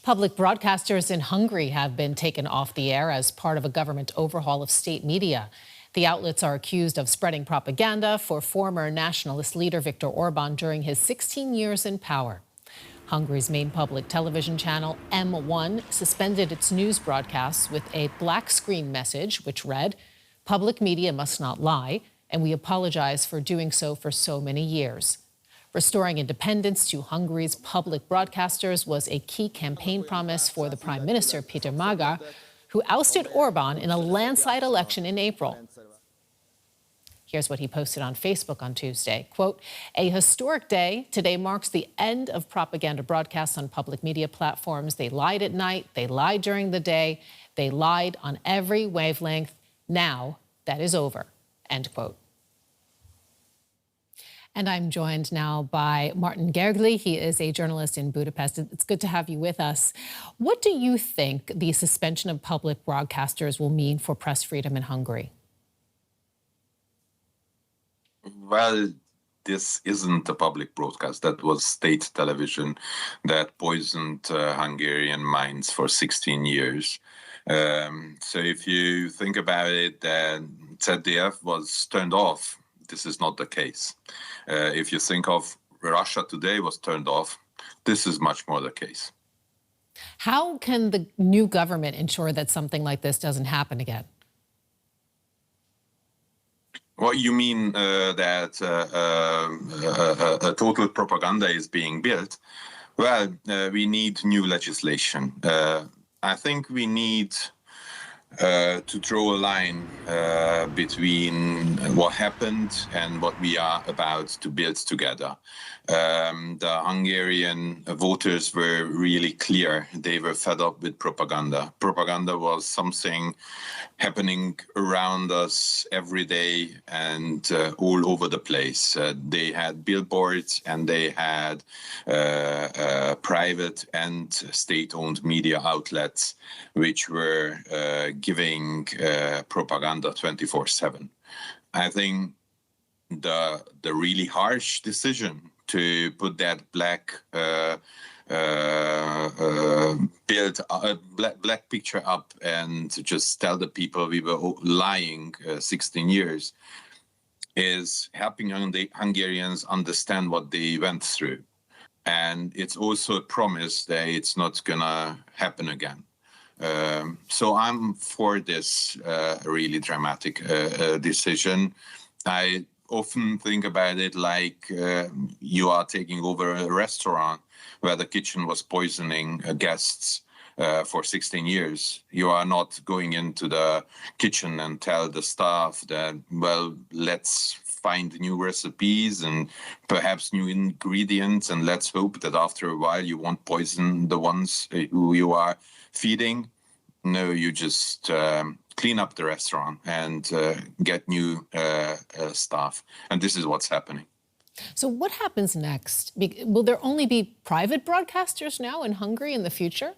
Public broadcasters in Hungary have been taken off the air as part of a government overhaul of state media. The outlets are accused of spreading propaganda for former nationalist leader Viktor Orban during his 16 years in power. Hungary's main public television channel, M1, suspended its news broadcasts with a black screen message which read, "Public media must not lie, and we apologize for doing so for so many years." Restoring independence to Hungary's public broadcasters was a key campaign promise for the Prime Minister Peter Magyar, who ousted Orban in a landslide election in April. Here's what he posted on Facebook on Tuesday. Quote, "A historic day. Today marks the end of propaganda broadcasts on public media platforms. They lied at night. They lied during the day. They lied on every wavelength. Now that is over." End quote. And I'm joined now by Marton Gergely. He is a journalist in Budapest. It's good to have you with us. What do you think the suspension of public broadcasters will mean for press freedom in Hungary? Well, this isn't a public broadcast. That was state television that poisoned Hungarian minds for 16 years. So if you think about it, then ZDF was turned off. This is not the case. If you think of Russia Today was turned off, this is much more the case. How can the new government ensure that something like this doesn't happen again? Well, you mean that a total propaganda is being built? Well, we need new legislation. I think we need to draw a line between what happened and what we are about to build together. The Hungarian voters were really clear. They were fed up with propaganda. Propaganda was something happening around us every day and all over the place. They had billboards and they had private and state-owned media outlets which were giving propaganda 24/7. I think the really harsh decision to put that black picture up and to just tell the people we were lying 16 years is helping Hungarians understand what they went through. And it's also a promise that it's not gonna happen again. So I'm for this really dramatic decision. I often think about it like you are taking over a restaurant where the kitchen was poisoning guests for 16 years. You are not going into the kitchen and tell the staff that, well, let's find new recipes and perhaps new ingredients, and let's hope that after a while you won't poison the ones who you are feeding. No, you just clean up the restaurant and get new staff. And this is what's happening. So what happens next? Will there only be private broadcasters now in Hungary in the future?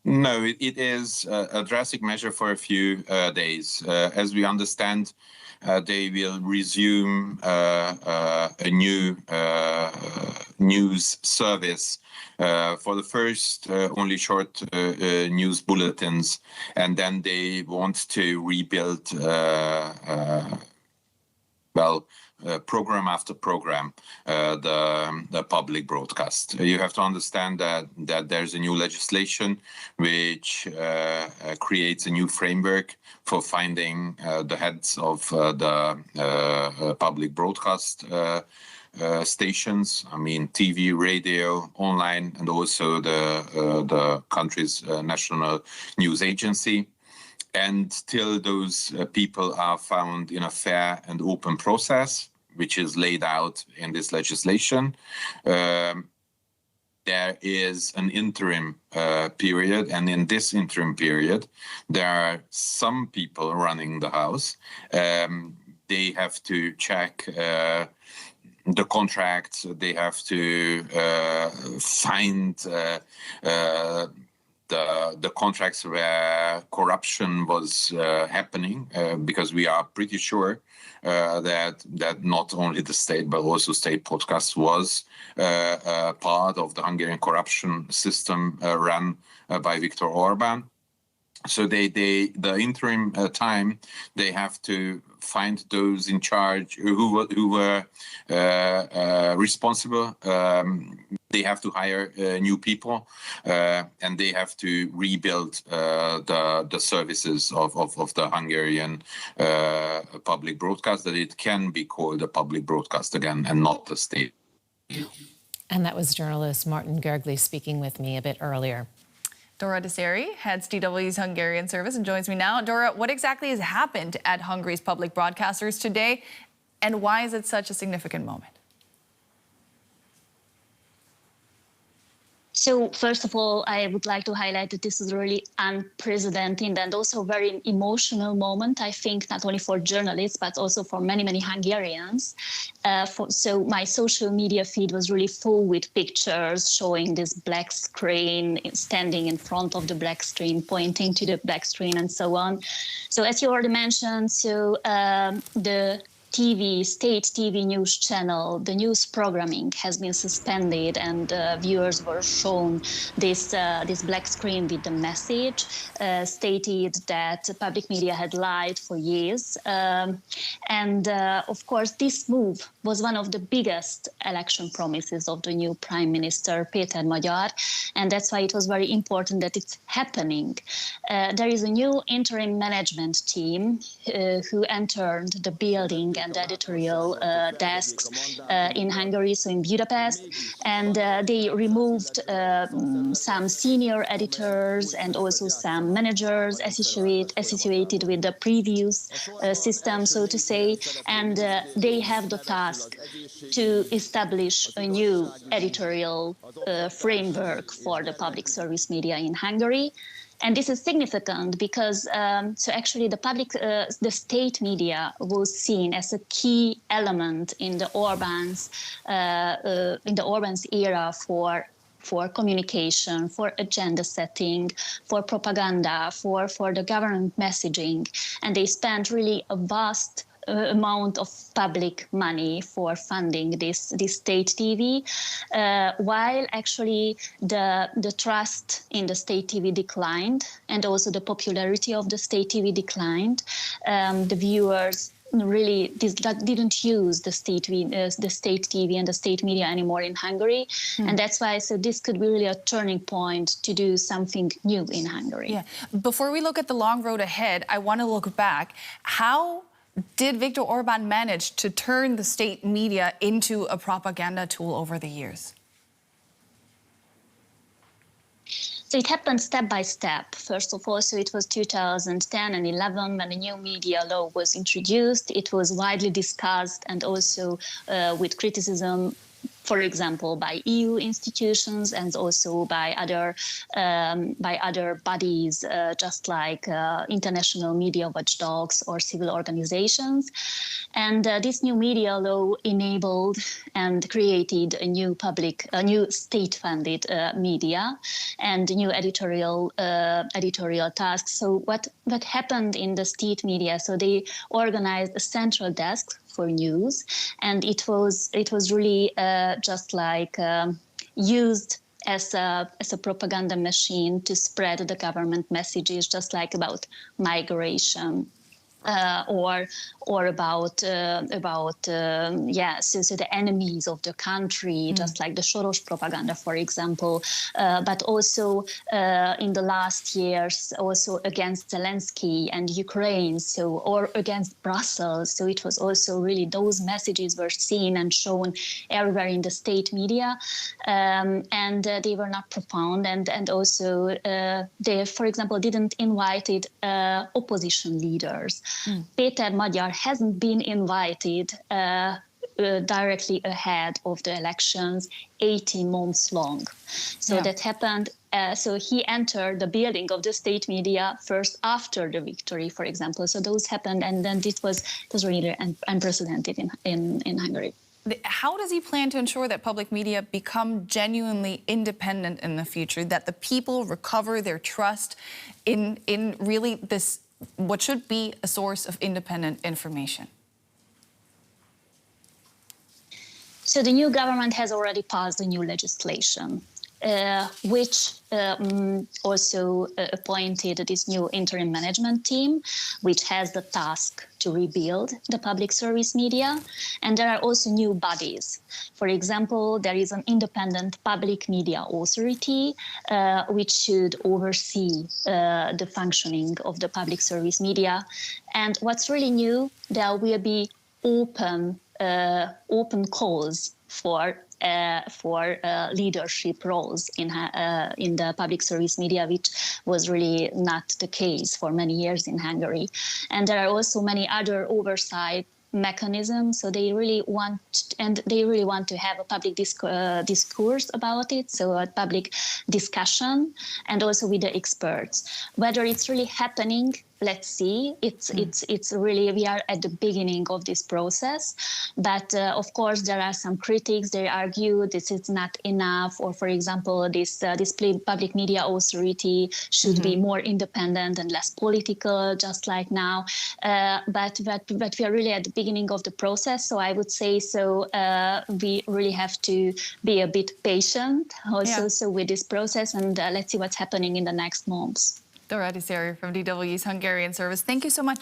No, it is a drastic measure for a few days. As we understand, they will resume a new news service. For the first, only short news bulletins, and then they want to rebuild, program after program, the public broadcast. You have to understand that there's a new legislation which creates a new framework for finding the heads of the public broadcast stations. I mean, TV, radio, online, and also the country's national news agency. And till those people are found in a fair and open process, which is laid out in this legislation, there is an interim period. And in this interim period, there are some people running the house. They have to check the contracts. They have to find the contracts where corruption was happening, because we are pretty sure that not only the state but also state podcast was part of the Hungarian corruption system run by Viktor Orban. So the interim time, they have to find those in charge who were responsible. They have to hire new people, and they have to rebuild the services of the Hungarian public broadcast, that it can be called a public broadcast again and not the state. And that was journalist Marton Gergely speaking with me a bit earlier. Dora Diseri heads DW's Hungarian service and joins me now. Dora, what exactly has happened at Hungary's public broadcasters today, and why is it such a significant moment? So first of all, I would like to highlight that this is really unprecedented and also very emotional moment, I think, not only for journalists, but also for many, many Hungarians. So my social media feed was really full with pictures showing this black screen, standing in front of the black screen, pointing to the black screen and so on. So as you already mentioned, so the state TV news channel, the news programming has been suspended, and viewers were shown this black screen with the message stated that public media had lied for years. And of course, this move was one of the biggest election promises of the new Prime Minister Peter Magyar, and that's why it was very important that it's happening. There is a new interim management team who entered the building and editorial desks in Hungary, so in Budapest, and they removed some senior editors and also some managers associated with the previous system, so to say, and they have the task to establish a new editorial framework for the public service media in Hungary. And this is significant because so actually the state media was seen as a key element in the Orban's era for communication, for agenda setting, for propaganda, for the government messaging, and they spent really a vast amount of public money for funding this state TV, while actually the trust in the state TV declined, and also the popularity of the state TV declined. The viewers really didn't use the state TV and the state media anymore in Hungary, and that's why so this could be really a turning point to do something new in Hungary. Yeah. Before we look at the long road ahead, I want to look back. How did Viktor Orban manage to turn the state media into a propaganda tool over the years? So it happened step by step. First of all, so it was 2010 and 11 when the new media law was introduced. It was widely discussed and also with criticism, for example, by EU institutions and also by other bodies, just like international media watchdogs or civil organizations. And this new media law enabled and created a new state-funded media and new editorial tasks. So what happened in the state media? So they organized a central desk for news, and it was really just like used as a propaganda machine to spread the government messages, just like about migration. Or about so the enemies of the country, just like the Soros propaganda, for example, but also in the last years also against Zelensky and Ukraine, or against Brussels. So it was also really those messages were seen and shown everywhere in the state media, and they were not profound, and also they, for example, didn't invited opposition leaders. Peter Magyar hasn't been invited directly ahead of the elections 18 months long. So that happened. So he entered the building of the state media first after the victory, for example. So those happened, and then it was really unprecedented in Hungary. how does he plan to ensure that public media become genuinely independent in the future, that the people recover their trust in really this, what should be a source of independent information? So the new government has already passed a new legislation, which also appointed this new interim management team, which has the task to rebuild the public service media. And there are also new bodies. For example, there is an independent public media authority, which should oversee the functioning of the public service media. And what's really new, there will be open calls for leadership roles in the public service media, which was really not the case for many years in Hungary. And there are also many other oversight mechanisms. So they really want to have a public discourse about it, so a public discussion, and also with the experts. Whether it's really happening, let's see. It's really, we are at the beginning of this process, but of course there are some critics. They argue this is not enough, or for example, this public media authority should be more independent and less political, just like now. But we are really at the beginning of the process, so I would say we really have to be a bit patient also with this process, and let's see what's happening in the next months. Dora Diseri from DW's Hungarian service. Thank you so much.